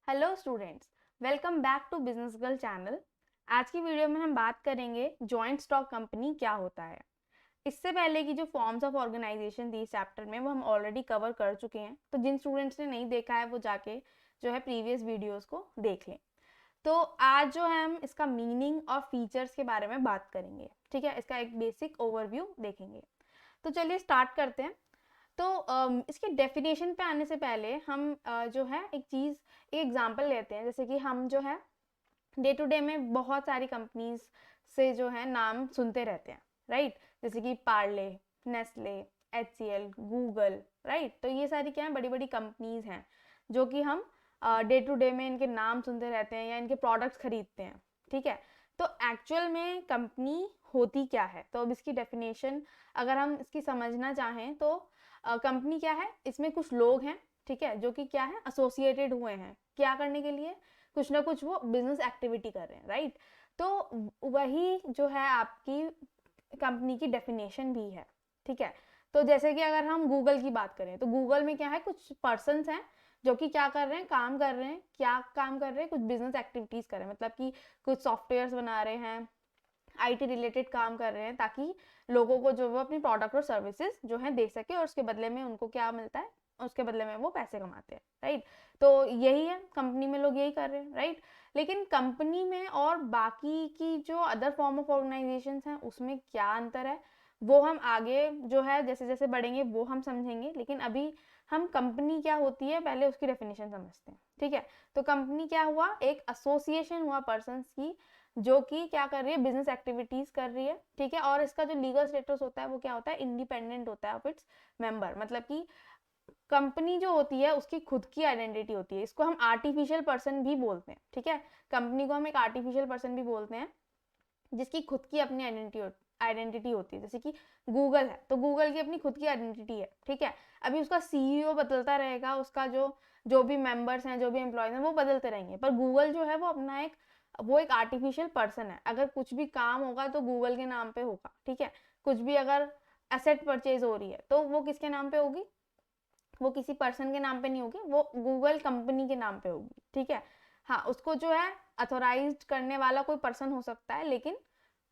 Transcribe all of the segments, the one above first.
Hello students, welcome back to business girl channel. आज की video में हम बात करेंगे जॉइंट स्टॉक कंपनी क्या होता है। इससे पहले की जो फॉर्म्स ऑफ ऑर्गेनाइजेशन थी इस चैप्टर में वो हम ऑलरेडी कवर कर चुके हैं, तो जिन स्टूडेंट्स ने नहीं देखा है वो जाके जो है प्रीवियस वीडियोस को देख लें। तो आज जो है हम इसका मीनिंग और फीचर्स के बारे में बात करेंगे। ठीक है, इसका एक बेसिक ओवरव्यू देखेंगे। तो चलिए स्टार्ट करते हैं। तो इसके डेफिनेशन पे आने से पहले हम जो है एक एग्जांपल लेते हैं। जैसे कि हम जो है डे टू डे में बहुत सारी कंपनीज से जो है नाम सुनते रहते हैं, राइट। जैसे कि Parle, Nestle, HCL, Google, right. तो ये सारी क्या है, बड़ी बड़ी कंपनीज हैं जो कि हम डे टू डे में इनके नाम सुनते रहते हैं या इनके प्रोडक्ट्स खरीदते हैं। ठीक है, तो एक्चुअल में कंपनी होती क्या है, तो अब इसकी डेफिनेशन अगर हम इसकी समझना चाहें तो कंपनी क्या है, इसमें कुछ लोग हैं, ठीक है, जो कि क्या है, एसोसिएटेड हुए हैं क्या करने के लिए, कुछ ना कुछ वो बिजनेस एक्टिविटी कर रहे हैं, राइट। तो वही जो है आपकी कंपनी की डेफिनेशन भी है। ठीक है, तो जैसे कि अगर हम गूगल की बात करें तो गूगल में क्या है, कुछ पर्सन्स हैं जो कि क्या कर रहे हैं, काम कर रहे हैं। क्या काम कर रहे हैं, कुछ बिजनेस एक्टिविटीज कर रहे हैं, मतलब कि कुछ सॉफ्टवेयर्स बना रहे हैं, IT रिलेटेड काम कर रहे हैं, ताकि लोगों को जो वो अपनी प्रोडक्ट और सर्विसेज जो है दे सके और उसके बदले में उनको क्या मिलता है, उसके बदले में वो पैसे कमाते हैं, राइट। तो यही है, कंपनी में लोग यही कर रहे हैं, राइट। लेकिन कंपनी में और बाकी की जो अदर फॉर्म ऑफ ऑर्गेनाइजेशन हैं उसमें क्या अंतर है, वो हम आगे जो है जैसे जैसे बढ़ेंगे वो हम समझेंगे। लेकिन अभी हम कंपनी क्या होती है पहले उसकी डेफिनेशन समझते हैं। ठीक है, तो कंपनी क्या हुआ, एक एसोसिएशन हुआ पर्सन्स की जो कि क्या कर रही है, बिजनेस एक्टिविटीज कर रही है। ठीक है, और इसका जो लीगल स्टेटस होता है वो क्या होता है, इंडिपेंडेंट होता है ऑफ इट्स मेंबर। मतलब कि कंपनी जो होती है उसकी खुद की आइडेंटिटी होती है। इसको हम आर्टिफिशियल पर्सन भी बोलते हैं। ठीक है, कंपनी को हम एक आर्टिफिशियल पर्सन भी बोलते हैं जिसकी खुद की अपनी आइडेंटिटी होती है। जैसे कि गूगल है तो गूगल की अपनी खुद की आइडेंटिटी है। ठीक है, अभी उसका CEO बदलता रहेगा, उसका जो जो भी मेंबर्स हैं, जो भी एम्प्लॉयज हैं, वो बदलते रहेंगे, पर गूगल जो है वो एक आर्टिफिशियल पर्सन है। अगर कुछ भी काम होगा तो गूगल के नाम पे होगा। ठीक है, कुछ भी अगर एसेट परचेज हो रही है तो वो किसके नाम पे होगी, वो किसी पर्सन के नाम पे नहीं होगी, वो गूगल कंपनी के नाम पे होगी। ठीक है, हाँ, उसको जो है अथोराइज करने वाला कोई पर्सन हो सकता है, लेकिन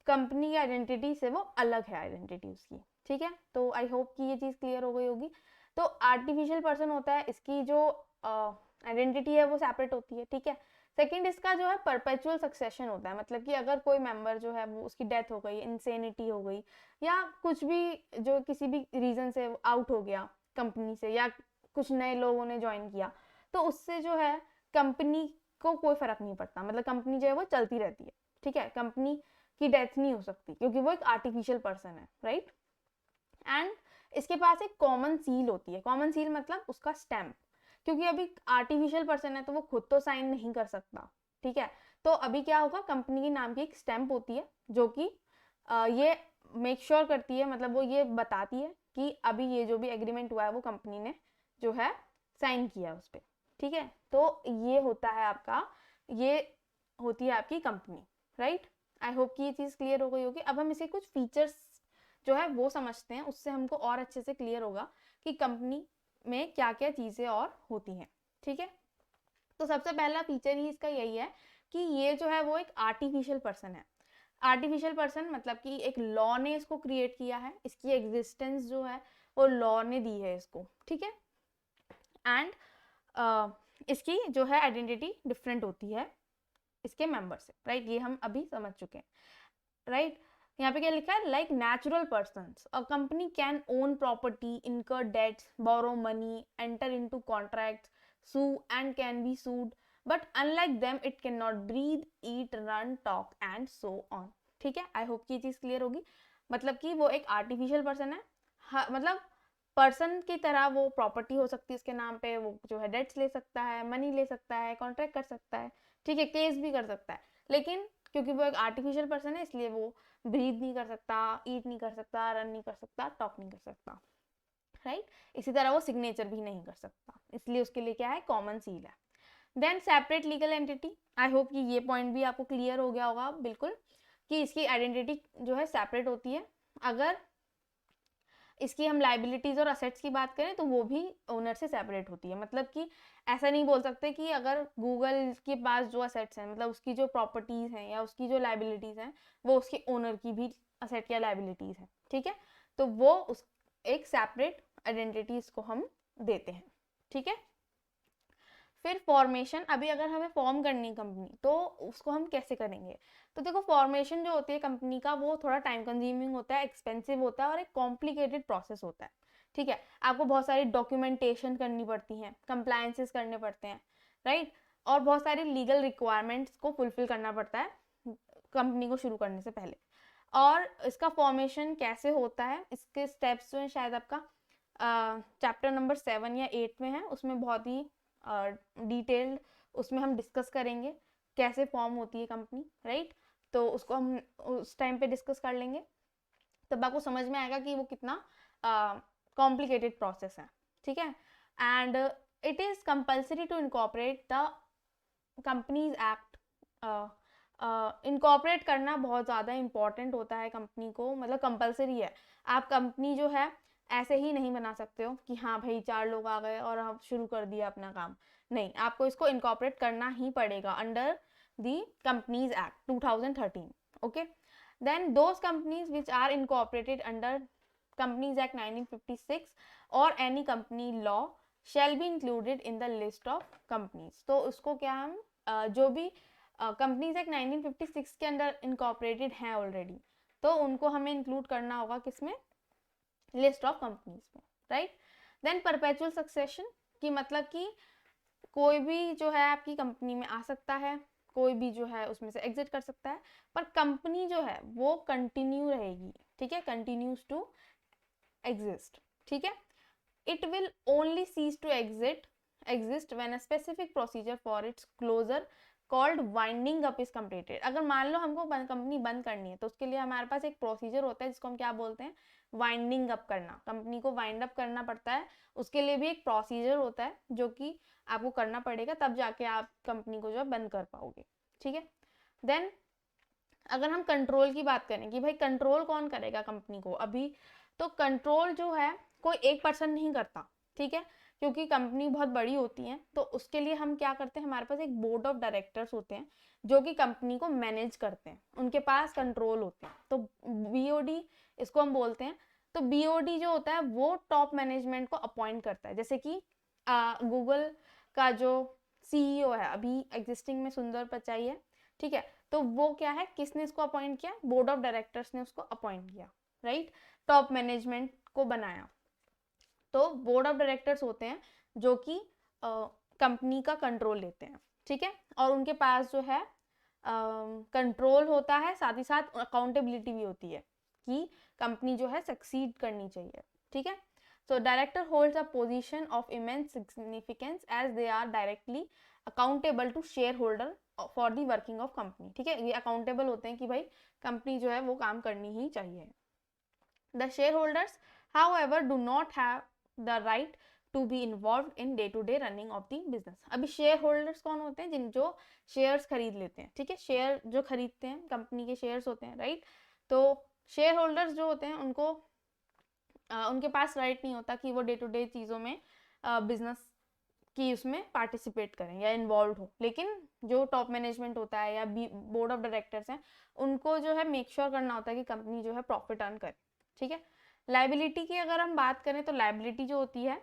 कंपनी की आइडेंटिटी से वो अलग है, आइडेंटिटी उसकी। ठीक है, तो आई होप कि ये चीज़ क्लियर हो गई होगी। तो आर्टिफिशियल पर्सन होता है, इसकी जो आइडेंटिटी है वो सेपरेट होती है। ठीक है, सेकंड इसका जो है परपेचुअल सक्सेशन होता है। मतलब कि अगर कोई मेंबर जो है वो उसकी डेथ हो गई, इंसेनिटी हो गई, या कुछ भी जो किसी भी रीजन से आउट हो गया कंपनी से, या कुछ नए लोगों ने ज्वाइन किया, तो उससे जो है कंपनी को कोई फर्क नहीं पड़ता। मतलब कंपनी जो है वो चलती रहती है। ठीक है, कंपनी की डेथ नहीं हो सकती क्योंकि वो एक आर्टिफिशियल पर्सन है, राइट। एंड इसके पास एक कॉमन सील होती है। कॉमन सील मतलब उसका स्टैम्प, क्योंकि अभी आर्टिफिशियल पर्सन है तो वो खुद तो साइन नहीं कर सकता। ठीक है, तो अभी क्या होगा, कंपनी के नाम की एक स्टैम्प होती है जो कि ये मेक श्योर करती है, मतलब वो ये बताती है कि अभी ये जो भी एग्रीमेंट हुआ है वो कंपनी ने जो है साइन किया उस पर। ठीक है, तो ये होता है आपका, ये होती है आपकी कंपनी, राइट। आई होप कि ये चीज़ क्लियर हो गई होगी। अब हम इसे कुछ फीचर्स जो है वो समझते हैं, उससे हमको और अच्छे से क्लियर होगा कि कंपनी में क्या क्या चीज़ें और होती हैं। ठीक है, तो सबसे पहला फीचर ही इसका यही है कि ये जो है वो एक आर्टिफिशियल पर्सन है। आर्टिफिशियल पर्सन मतलब कि एक लॉ ने इसको क्रिएट किया है, इसकी एग्जिस्टेंस जो है वो लॉ ने दी है इसको। ठीक है, एंड इसकी जो है आइडेंटिटी डिफरेंट होती है इसके मेंबर से, राइट। ये हम अभी समझ चुके हैं, राइट। यहाँ पे क्या लिखा है, like natural persons a company can own property, incur debts, borrow money, enter into contracts, sue and can be sued, but unlike them it can not breathe, eat, run, talk and so on. ठीक है, I hope की ये चीज clear होगी। मतलब कि वो एक आर्टिफिशियल पर्सन है, मतलब पर्सन की तरह वो प्रॉपर्टी हो सकती है उसके नाम पे, वो जो है डेट्स ले सकता है, मनी ले सकता है, कॉन्ट्रैक्ट कर सकता है, ठीक है, केस भी कर सकता है। लेकिन क्योंकि वो एक आर्टिफिशियल पर्सन है इसलिए वो ब्रीथ नहीं कर सकता, ईट नहीं कर सकता, रन नहीं कर सकता, टॉक नहीं कर सकता, राइट। इसी तरह वो सिग्नेचर भी नहीं कर सकता, इसलिए उसके लिए क्या है, कॉमन सील है। Then separate legal entity, I hope कि ये पॉइंट भी आपको क्लियर हो गया होगा बिल्कुल, कि इसकी आइडेंटिटी जो है सेपरेट होती है। अगर इसकी हम लाइबिलिटीज और असेट्स की बात करें तो वो भी ओनर से सेपरेट होती है। मतलब कि ऐसा नहीं बोल सकते कि अगर गूगल के पास जो असेट्स हैं, मतलब उसकी जो प्रॉपर्टीज हैं या उसकी जो लाइबिलिटीज हैं, वो उसके ओनर की भी असेट या लाइबिलिटीज हैं, ठीक है। तो वो उस एक सेपरेट आइडेंटिटीज को हम देते हैं, ठीक है। फिर फॉर्मेशन, अभी अगर हमें फॉर्म करनी है कंपनी तो उसको हम कैसे करेंगे। तो देखो, फॉर्मेशन जो होती है कंपनी का वो थोड़ा टाइम कंज्यूमिंग होता है, एक्सपेंसिव होता है और एक कॉम्प्लिकेटेड प्रोसेस होता है, ठीक है। आपको बहुत सारी डॉक्यूमेंटेशन करनी पड़ती हैं, कंप्लायंसेस करने पड़ते हैं, राइट, और बहुत सारी लीगल रिक्वायरमेंट्स को फुलफिल करना पड़ता है कंपनी को शुरू करने से पहले। और इसका फॉर्मेशन कैसे होता है, इसके स्टेप्स जो हैं शायद आपका चैप्टर नंबर 7 या 8 में है, उसमें बहुत ही डिटेल्ड उसमें हम डिस्कस करेंगे कैसे फॉर्म होती है कंपनी, राइट। तो उसको हम उस टाइम पे डिस्कस कर लेंगे, तब आपको समझ में आएगा कि वो कितना कॉम्प्लिकेटेड प्रोसेस है, ठीक है। And it is compulsory to incorporate the companies act. Incorporate करना बहुत ज़्यादा इंपॉर्टेंट होता है कंपनी को, मतलब कंपलसरी है। आप कंपनी जो है ऐसे ही नहीं बना सकते हो कि हाँ भाई 4 लोग आ गए और हम शुरू कर दिया अपना काम, नहीं, आपको इसको इनकॉर्पोरेट करना ही पड़ेगा under the companies act 2013, okay. Then those companies which are incorporated under companies act 1956 और any company law shall be included in the list of companies. तो उसको क्या हम जो भी कंपनीज एक्ट 1956 के अंदर इनकॉर्पोरेटेड हैं ऑलरेडी, तो उनको हमें इंक्लूड करना होगा किसमें, लिस्ट ऑफ कंपनीज में, राइट। देन परपेचुअल सक्सेशन की मतलब कि कोई भी जो है आपकी कंपनी में आ सकता है, कोई भी जो है उसमें से एग्जिट कर सकता है, पर कंपनी जो है वो कंटिन्यू रहेगी, ठीक है, कंटिन्यूज टू एग्जिस्ट, ठीक है। It will only cease to exist when a specific procedure for its closure called winding up is completed। अगर मान लो हमको कंपनी बंद करनी है तो उसके लिए हमारे पास एक प्रोसीजर होता है जिसको हम क्या बोलते हैं, वाइंडिंग अप करना। कंपनी को वाइंड अप करना पड़ता है, उसके लिए भी एक प्रोसीजर होता है जो कि आपको करना पड़ेगा, तब जाके आप कंपनी को जो है बंद कर पाओगे, ठीक है। देन अगर हम कंट्रोल की बात करें कि भाई कंट्रोल कौन करेगा कंपनी को, अभी तो कंट्रोल जो है कोई एक पर्सन नहीं करता, ठीक है, क्योंकि कंपनी बहुत बड़ी होती है। तो उसके लिए हम क्या करते हैं, हमारे पास एक बोर्ड ऑफ डायरेक्टर्स होते हैं जो कि कंपनी को मैनेज करते हैं, उनके पास कंट्रोल होते हैं, तो बीओडी इसको हम बोलते हैं। तो बीओडी जो होता है वो टॉप मैनेजमेंट को अपॉइंट करता है, जैसे कि गूगल का जो सीईओ है अभी एग्जिस्टिंग में सुंदर पिचाई है, ठीक है। तो वो क्या है, किसने इसको अपॉइंट किया, बोर्ड ऑफ डायरेक्टर्स ने उसको अपॉइंट किया, राइट, टॉप मैनेजमेंट को बनाया। तो बोर्ड ऑफ डायरेक्टर्स होते हैं जो कि कंपनी का कंट्रोल लेते हैं, ठीक है, और उनके पास जो है कंट्रोल होता है, साथ ही साथ अकाउंटेबिलिटी भी होती है कि कंपनी जो है सक्सीड करनी चाहिए, ठीक है। So director holds a position of immense significance as they are directly accountable to shareholder for the working of company, ठीक है, ये अकाउंटेबल होते हैं कि भाई कंपनी जो है वो काम करनी ही चाहिए। The shareholders however do not have the right to be involved in day to day running of the business। अभी शेयर होल्डर्स कौन होते हैं, जिन जो शेयर्स खरीद लेते हैं, ठीक है, शेयर जो खरीदते हैं कंपनी के शेयर्स होते हैं, राइट। तो शेयर होल्डर्स जो होते हैं उनको उनके पास राइट नहीं होता कि वो डे टू डे चीज़ों में बिजनेस की उसमें पार्टिसिपेट करें या इन्वॉल्व हो, लेकिन जो टॉप मैनेजमेंट होता है या बोर्ड ऑफ डायरेक्टर्स हैं उनको जो है मेक श्योर करना होता है कि कंपनी जो है प्रॉफिट अर्न करे, ठीक है। लाइबिलिटी की अगर हम बात करें तो लाइबिलिटी जो होती है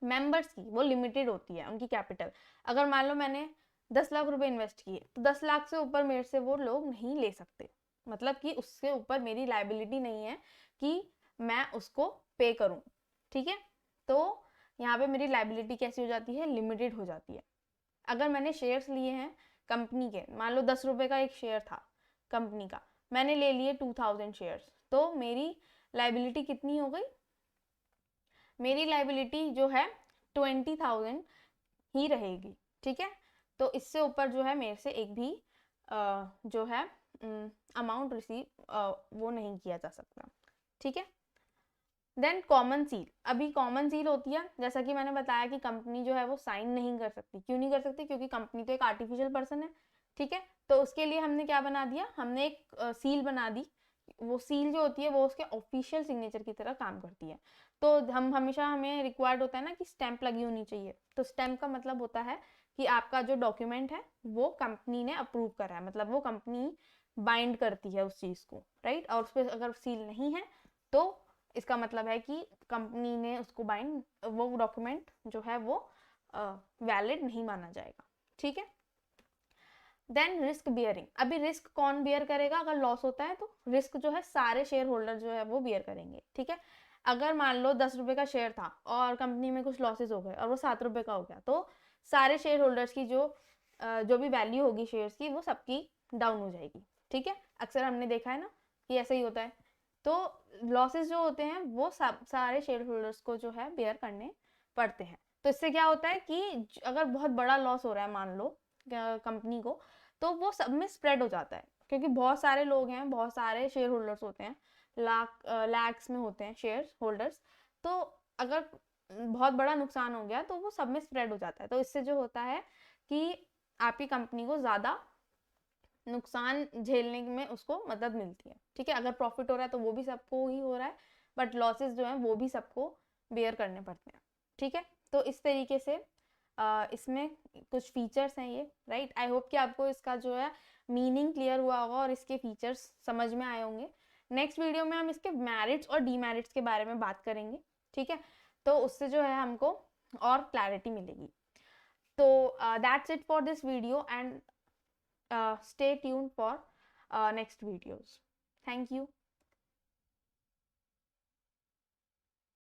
मेंबर्स की वो लिमिटेड होती है, उनकी कैपिटल। अगर मान लो मैंने 10 लाख रुपए इन्वेस्ट किए तो 10 लाख से ऊपर मेरे से वो लोग नहीं ले सकते, मतलब कि उससे ऊपर मेरी लाइबिलिटी नहीं है कि मैं उसको पे करूं, ठीक है। तो यहाँ पे मेरी लाइबिलिटी कैसी हो जाती है, लिमिटेड हो जाती है। अगर मैंने शेयर्स लिए हैं कंपनी के, मान लो 10 रुपए का एक शेयर था कंपनी का, मैंने ले लिए 2000 शेयर्स, तो मेरी लाइबिलिटी कितनी हो गई, मेरी लाइबिलिटी जो है 20,000 ही रहेगी, ठीक है। तो इससे ऊपर जो है मेरे से एक भी जो है अमाउंट रिसीव वो नहीं किया जा सकता, ठीक है। देन कॉमन सील, अभी कॉमन सील होती है, जैसा कि मैंने बताया कि कंपनी जो है वो साइन नहीं कर सकती, क्यों नहीं कर सकती, क्योंकि कंपनी तो एक आर्टिफिशियल पर्सन है, ठीक है। तो उसके लिए हमने क्या बना दिया, हमने एक सील बना दी वो सील जो होती है वो उसके ऑफिशियल सिग्नेचर की तरह काम करती है। तो हम हमेशा हमें रिक्वायर्ड होता है ना कि स्टैंप लगी होनी चाहिए। तो स्टैंप का मतलब होता है कि आपका जो डॉक्यूमेंट है वो कंपनी ने अप्रूव करा है, मतलब वो कंपनी बाइंड करती है उस चीज़ को, राइट। और उस पर अगर सील नहीं है तो इसका मतलब है कि कंपनी ने उसको बाइंड, वो डॉक्यूमेंट जो है वो वैलिड नहीं माना जाएगा, ठीक है। देन रिस्क बियरिंग, अभी रिस्क कौन बियर करेगा अगर लॉस होता है? तो रिस्क जो है सारे शेयर होल्डर जो है वो बियर करेंगे, ठीक है। अगर मान लो 10 रुपए का शेयर था और कंपनी में कुछ लॉसेस हो गए और वो 7 रुपए का हो गया, तो सारे शेयर होल्डर्स की जो भी वैल्यू होगी शेयर्स की वो सबकी डाउन हो जाएगी, ठीक है। अक्सर हमने देखा है ना कि ऐसा ही होता है। तो लॉसेस जो होते हैं वो सब सारे शेयर होल्डर्स को जो है बेयर करने पड़ते हैं। तो इससे क्या होता है कि अगर बहुत बड़ा लॉस हो रहा है मान लो कंपनी को, तो वो सब में स्प्रेड हो जाता है, क्योंकि बहुत सारे लोग हैं, बहुत सारे शेयर होल्डर्स होते हैं, लैक्स में होते हैं शेयर होल्डर्स। तो अगर बहुत बड़ा नुकसान हो गया तो वो सब में स्प्रेड हो जाता है। तो इससे जो होता है कि आपकी कंपनी को ज़्यादा नुकसान झेलने में उसको मदद मिलती है, ठीक है। अगर प्रॉफिट हो रहा है तो वो भी सबको ही हो रहा है, बट लॉसेस जो हैं वो भी सबको बेयर करने पड़ते हैं, ठीक है। तो इस तरीके से इसमें कुछ फीचर्स हैं ये, राइट। आई होप कि आपको इसका जो है मीनिंग क्लियर हुआ होगा और इसके फीचर्स समझ में आए होंगे। नेक्स्ट वीडियो में हम इसके मेरिट्स और डीमेरिट्स के बारे में बात करेंगे, ठीक है। तो उससे जो है हमको और क्लैरिटी मिलेगी। तो that's it for this video and stay tuned for next videos. Thank you.